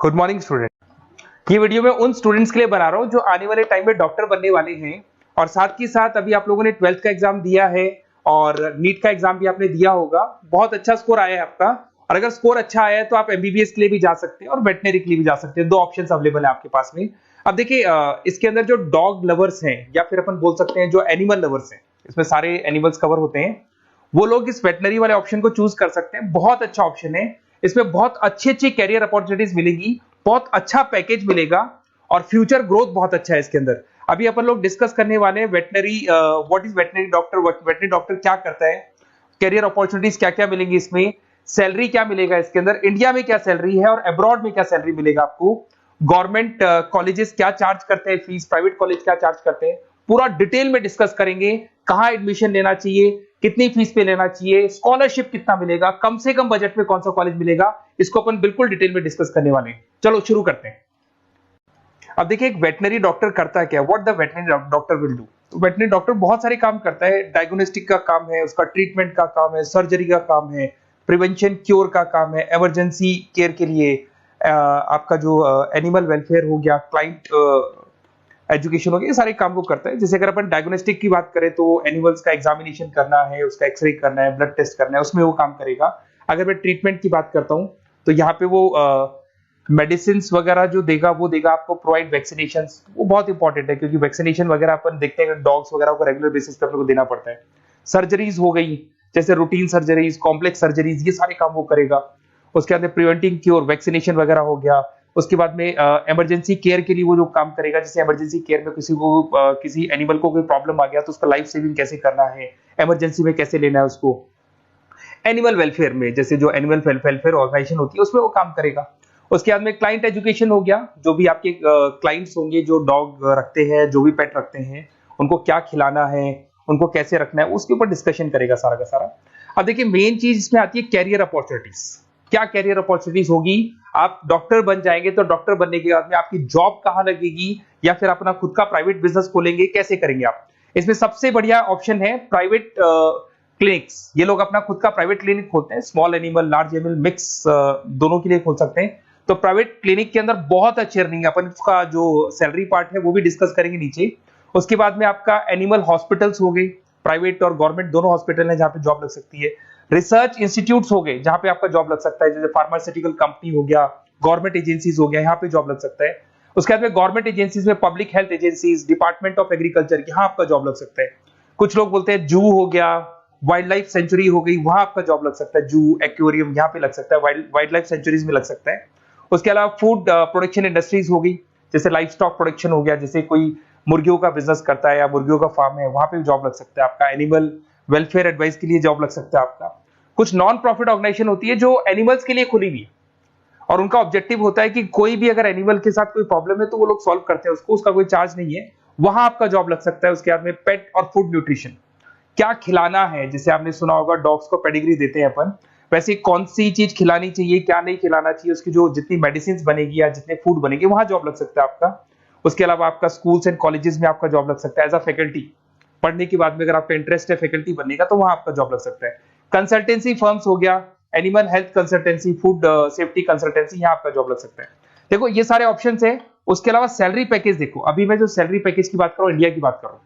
Good morning student. ये video मैं उन स्टूडेंट्स के लिए बना रहा हूँ जो आने वाले टाइम में डॉक्टर बनने वाले हैं और साथ ही साथ अभी आप लोगों ने 12th का एग्जाम दिया है और नीट का एग्जाम भी आपने दिया होगा। बहुत अच्छा स्कोर आया है आपका और अगर स्कोर अच्छा आया है तो आप एमबीबीएस के लिए भी जा सकते हैं और वेटनरी के लिए भी जा सकते हैं। दो ऑप्शन अवेलेबल है आपके पास में। अब देखिए इसके अंदर जो डॉग लवर्स हैं या फिर अपन बोल सकते हैं जो एनिमल लवर्स हैं, इसमें सारे एनिमल्स कवर होते हैं, वो लोग इस वेटनरी वाले ऑप्शन को चूज कर सकते हैं। बहुत अच्छा ऑप्शन है, इसमें बहुत अच्छी अच्छी कैरियर अपॉर्चुनिटीज मिलेगी, बहुत अच्छा पैकेज मिलेगा और फ्यूचर ग्रोथ बहुत अच्छा है इसके अंदर। अभी अपन लोग डिस्कस करने वाले हैं veterinary, what is veterinary doctor, veterinary doctor क्या करता है, कैरियर अपॉर्चुनिटीज क्या क्या मिलेंगी इसमें, सैलरी क्या मिलेगा इसके अंदर, इंडिया में क्या सैलरी है और अब्रॉड में क्या सैलरी मिलेगा आपको, गवर्नमेंट कॉलेजेस क्या चार्ज करते हैं फीस, प्राइवेट कॉलेज क्या चार्ज करते हैं, पूरा डिटेल में डिस्कस करेंगे। कहां एडमिशन लेना चाहिए, कितनी फीस पे लेना चाहिए, स्कॉलरशिप कितना मिलेगा, कम से कम बजट में कौन सा कॉलेज मिलेगा, इसको अपन बिल्कुल डिटेल में डिस्कस करने वाले हैं। चलो शुरू करते हैं। अब देखिए एक वेटनरी डॉक्टर करता है क्या, what the veterinary doctor will do. तो वेटनरी डॉक्टर बहुत सारे काम करता है, डायग्नोस्टिक का काम है, उसका ट्रीटमेंट का काम है, सर्जरी का काम है, प्रिवेंशन क्योर का काम है, इमरजेंसी केयर के लिए आपका जो एनिमल वेलफेयर हो गया, क्लाइंट एजुकेशन हो गया, ये सारे काम को करता है। जैसे अगर अपन डायग्नोस्टिक की बात करें तो एनिमल्स का एग्जामिनेशन करना है, उसका एक्सरे करना है, ब्लड टेस्ट करना है, उसमें वो काम करेगा। अगर मैं ट्रीटमेंट की बात करता हूँ तो यहाँ पे वो मेडिसिन वगैरह जो देगा वो देगा आपको, प्रोवाइड वैक्सीनेशन, वो बहुत इंपॉर्टेंट है क्योंकि वैक्सीनेशन वगैरह अपन देखते हैं डॉग्स वगैरह को रेगुलर बेसिस पे अपने को देना पड़ता है। सर्जरीज हो गई, जैसे रूटीन सर्जरीज, कॉम्प्लेक्स सर्जरीज, ये सारे काम वो करेगा। उसके बाद प्रिवेंटिंग क्योर, वैक्सीनेशन वगैरह हो गया। उसके बाद में इमरजेंसी केयर के लिए वो जो काम करेगा, जैसे इमरजेंसी केयर में किसी को किसी एनिमल को कोई प्रॉब्लम आ गया तो उसका लाइफ सेविंग कैसे करना है, इमरजेंसी में कैसे लेना है उसको। एनिमल वेलफेयर में जैसे जो एनिमल वेलफेयर ऑर्गेनाइजेशन होती है उसमें वो काम करेगा। उसके बाद में क्लाइंट एजुकेशन हो गया, जो भी आपके क्लाइंट्स होंगे जो डॉग रखते हैं, जो भी पेट रखते हैं, उनको क्या खिलाना है, उनको कैसे रखना है, उसके ऊपर डिस्कशन करेगा सारा का सारा। अब देखिए मेन चीज इसमें आती है कैरियर अपॉर्चुनिटीज। क्या कैरियर अपॉर्चुनिटीज होगी, आप डॉक्टर बन जाएंगे तो डॉक्टर बनने के बाद में आपकी जॉब कहां लगेगी या फिर अपना खुद का प्राइवेट बिजनेस खोलेंगे, कैसे करेंगे आप। इसमें सबसे बढ़िया ऑप्शन है प्राइवेट क्लिनिक्स। ये लोग अपना खुद का प्राइवेट क्लिनिक खोलते हैं, small animal, large animal, mix दोनों के लिए खोल सकते हैं। तो प्राइवेट क्लिनिक के अंदर बहुत अच्छी अर्निंग है, अपन उसका जो सैलरी पार्ट है वो भी डिस्कस करेंगे नीचे। उसके बाद में आपका एनिमल हॉस्पिटल्स हो गए, प्राइवेट और गवर्नमेंट दोनों हॉस्पिटल हैं जहां पे जॉब लग सकती है। रिसर्च इंस्टीट्यूट्स हो गए जहां पे आपका जॉब लग सकता है, जैसे फार्मास्यूटिकल कंपनी हो गया, गवर्नमेंट एजेंसीज हो गया, यहाँ पे जॉब लग सकता है। उसके बाद में गवर्नमेंट एजेंसीज में public health agencies, department of agriculture, यहाँ आपका जॉब लग सकता है। कुछ लोग बोलते हैं जू हो गया, वाइल्ड लाइफ सेंचुरी हो गई, वहां आपका जॉब लग सकता है, जू, एक्वेरियम, यहाँ पे लग सकता है, वाइल्ड लाइफ सेंचुरीज में लग सकता है। उसके अलावा फूड प्रोडक्शन इंडस्ट्रीज हो गई, जैसे लाइफ स्टॉक प्रोडक्शन हो गया, जैसे कोई मुर्गियों का बिजनेस करता है या मुर्गियों का फार्म है, वहां पे भी जॉब लग सकता है आपका। एनिमल वेलफेयर एडवाइस के लिए जॉब लग सकता है आपका। कुछ नॉन प्रॉफिट ऑर्गेनाइजेशन होती है जो एनिमल्स के लिए खुली हुई है और उनका ऑब्जेक्टिव होता है कि कोई भी अगर एनिमल के साथ कोई प्रॉब्लम है तो वो लोग सॉल्व करते हैं उसको, उसका कोई चार्ज नहीं है, वहां आपका जॉब लग सकता है। उसके बाद में पेट और फूड न्यूट्रिशन, क्या खिलाना है, जैसे आपने सुना होगा डॉग्स को पेडिग्री देते हैं अपन, वैसे कौन सी चीज खिलानी चाहिए, क्या नहीं खिलाना चाहिए, उसकी जो जितनी मेडिसिन बनेगी या जितने फूड बनेंगे वहां जॉब लग सकता है आपका। उसके अलावा आपका स्कूल्स एंड कॉलेजेस में आपका जॉब लग सकता है एज अ फैकल्टी। पढ़ने के बाद में अगर आपका इंटरेस्ट है फैकल्टी बनने का तो वहां आपका जॉब लग सकता है। कंसल्टेंसी फर्म्स हो गया, animal health consultancy, food safety consultancy, यहाँ आपका जॉब लग सकता है। देखो ये सारे ऑप्शन है। उसके अलावा सैलरी पैकेज देखो, अभी मैं जो सैलरी पैकेज की बात कर रहा हूँ, इंडिया की बात कर रहा हूँ,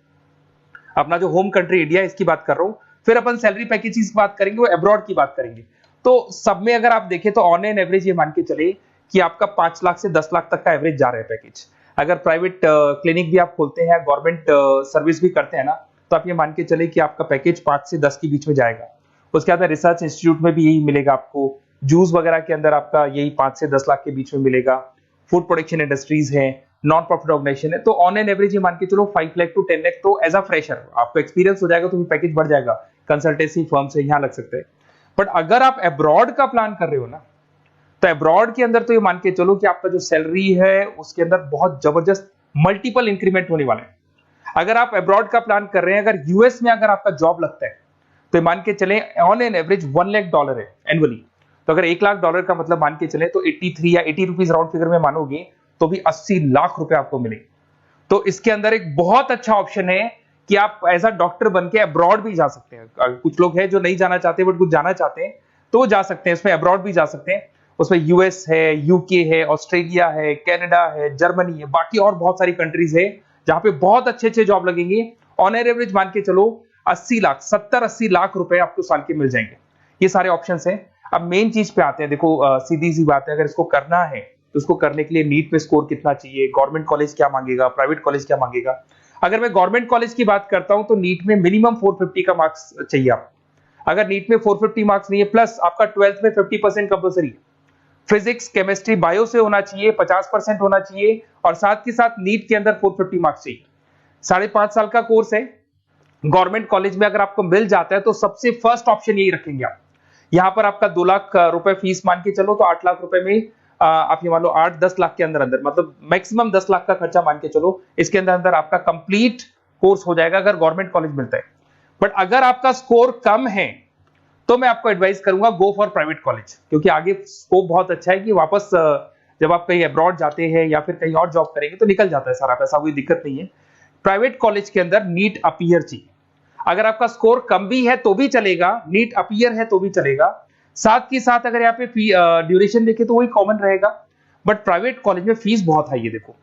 अपना जो होम कंट्री इंडिया इसकी बात कर रहा हूँ, फिर अपन सैलरी पैकेज की बात करेंगे, वो अब्रॉड की बात करेंगे। तो सब में अगर आप देखें तो ऑन एन एवरेज ये मान के चले कि आपका 5 लाख से 10 लाख तक का एवरेज जा रहा है पैकेज। अगर प्राइवेट क्लिनिक भी आप खोलते हैं, गवर्नमेंट सर्विस भी करते हैं ना, तो आप ये मान के चले कि आपका पैकेज 5 से 10 के बीच में जाएगा। उसके बाद रिसर्च इंस्टीट्यूट में भी यही मिलेगा आपको, जूस वगैरह के अंदर आपका यही 5 से 10 लाख के बीच में मिलेगा। फूड प्रोडक्शन इंडस्ट्रीज है, नॉन प्रॉफिट ऑर्गेनाइजेशन है, तो ऑन एन एवरेज ये मान के चलो 5 लाख टू 10 लाख। तो एज अ फ्रेशर आपको एक्सपीरियंस हो जाएगा तो पैकेज बढ़ जाएगा, कंसल्टेंसी फर्म से यहाँ लग सकते हैं। बट अगर आप अब्रॉड का प्लान कर रहे हो ना, तो अब्रॉड के अंदर तो ये मान के चलो कि आपका जो सैलरी है उसके अंदर बहुत जबरदस्त मल्टीपल इंक्रीमेंट होने वाला है। अगर आप अब्रॉड का प्लान कर रहे हैं, अगर यूएस में अगर आपका जॉब लगता है तो मान के चले ऑन एन एवरेज $1 लाख है एनुअली। तो अगर $1 लाख का मतलब मान के चले तो 83 या 80 रुपीज राउंड फिगर में मानोगे तो भी 80 लाख रुपए आपको मिलेंगे। तो इसके अंदर एक बहुत अच्छा ऑप्शन है कि आप एज अ डॉक्टर बन के अब्रॉड भी जा सकते हैं। कुछ लोग हैं जो नहीं जाना चाहते बट कुछ जाना चाहते हैं तो वो जा सकते हैं, इसमें अब्रॉड भी जा सकते हैं। उसमें यूएस है, यूके है, ऑस्ट्रेलिया है, कनाडा है, जर्मनी है, बाकी और बहुत सारी कंट्रीज है जहां पे बहुत अच्छे अच्छे जॉब लगेंगे। ऑन एवरेज मान के चलो 80 लाख, 70-80 लाख रुपए आपको साल के मिल जाएंगे। ये सारे ऑप्शंस हैं। अब मेन चीज पे आते हैं। देखो सीधी सी बात है, अगर इसको करना है तो उसको करने के लिए नीट में स्कोर कितना चाहिए, गवर्नमेंट कॉलेज क्या मांगेगा, प्राइवेट कॉलेज क्या मांगेगा। अगर मैं गवर्नमेंट कॉलेज की बात करता हूं तो नीट में मिनिमम 450 का मार्क्स चाहिए आपको। अगर नीट में 450 मार्क्स नहीं है, प्लस आपका 12th में 50% कंपल्सरी, फिजिक्स केमिस्ट्री बायो से होना चाहिए, 50% होना चाहिए, और साथ के साथ नीट के अंदर 450 मार्क्स चाहिए। 5.5 साल का कोर्स है। गवर्नमेंट कॉलेज में अगर आपको मिल जाता है तो सबसे फर्स्ट ऑप्शन यही रखेंगे आप। यहां पर आपका 2 लाख रुपए फीस मान के चलो तो 8 लाख रुपए में आप ये मान लो 8-10 लाख के अंदर अंदर, मतलब मैक्सिमम 10 लाख का खर्चा मान के चलो, इसके अंदर अंदर आपका कंप्लीट कोर्स हो जाएगा अगर गवर्नमेंट कॉलेज मिलता है। बट अगर आपका स्कोर कम है तो मैं आपको एडवाइस करूंगा गो फॉर प्राइवेट कॉलेज, क्योंकि आगे स्कोप बहुत अच्छा है कि वापस जब आप कहीं अब्रॉड जाते हैं या फिर कहीं और जॉब करेंगे तो निकल जाता है सारा पैसा, कोई दिक्कत नहीं है। प्राइवेट कॉलेज के अंदर नीट अपीयर चाहिए। अगर आपका स्कोर कम भी है तो भी चलेगा, नीट अपीयर है तो भी चलेगा। साथ के साथ अगर यहाँ पे ड्यूरेशन देखे तो वही कॉमन रहेगा। बट प्राइवेट कॉलेज में फीस बहुत हाई है। देखो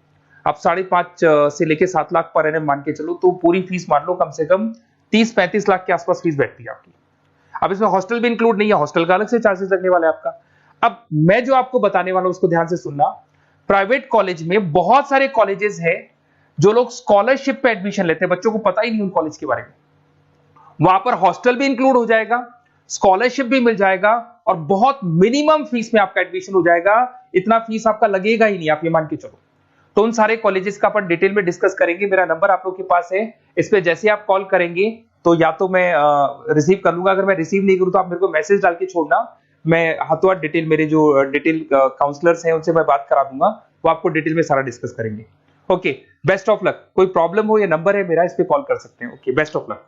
आप 5.5 से लेके 7 लाख पर एनम मान के चलो तो पूरी फीस मान लो कम से कम 30-35 लाख के आसपास फीस बैठती है आपकी। अब इसमें हॉस्टल भी इंक्लूड नहीं है, हॉस्टल का अलग से चार्जेस लगने वाला है आपका। अब मैं जो आपको बताने वाला हूं उसको ध्यान से सुनना। प्राइवेट कॉलेज में बहुत सारे कॉलेजेस हैं जो लोग स्कॉलरशिप पे एडमिशन लेते हैं, बच्चों को पता ही नहीं उन कॉलेज के बारे में। वहां पर हॉस्टल भी इंक्लूड हो जाएगा, स्कॉलरशिप भी मिल जाएगा, और बहुत मिनिमम फीस में आपका एडमिशन हो जाएगा। इतना फीस आपका लगेगा ही नहीं, आप ये मान के चलो। तो उन सारे कॉलेजेस का अपन डिटेल में डिस्कस करेंगे। मेरा नंबर आप लोग के पास है, इस पे जैसे आप कॉल करेंगे तो या तो मैं रिसीव कर लूंगा, अगर मैं रिसीव नहीं करूं तो आप मेरे को मैसेज डाल के छोड़ना, मैं हाथों हाथ डिटेल, मेरे जो डिटेल काउंसलर्स हैं उनसे मैं बात करा दूंगा, वो आपको डिटेल में सारा डिस्कस करेंगे। Okay, best of luck. कोई प्रॉब्लम हो, ये नंबर है मेरा, इस पे कॉल कर सकते हैं। Okay, best of luck.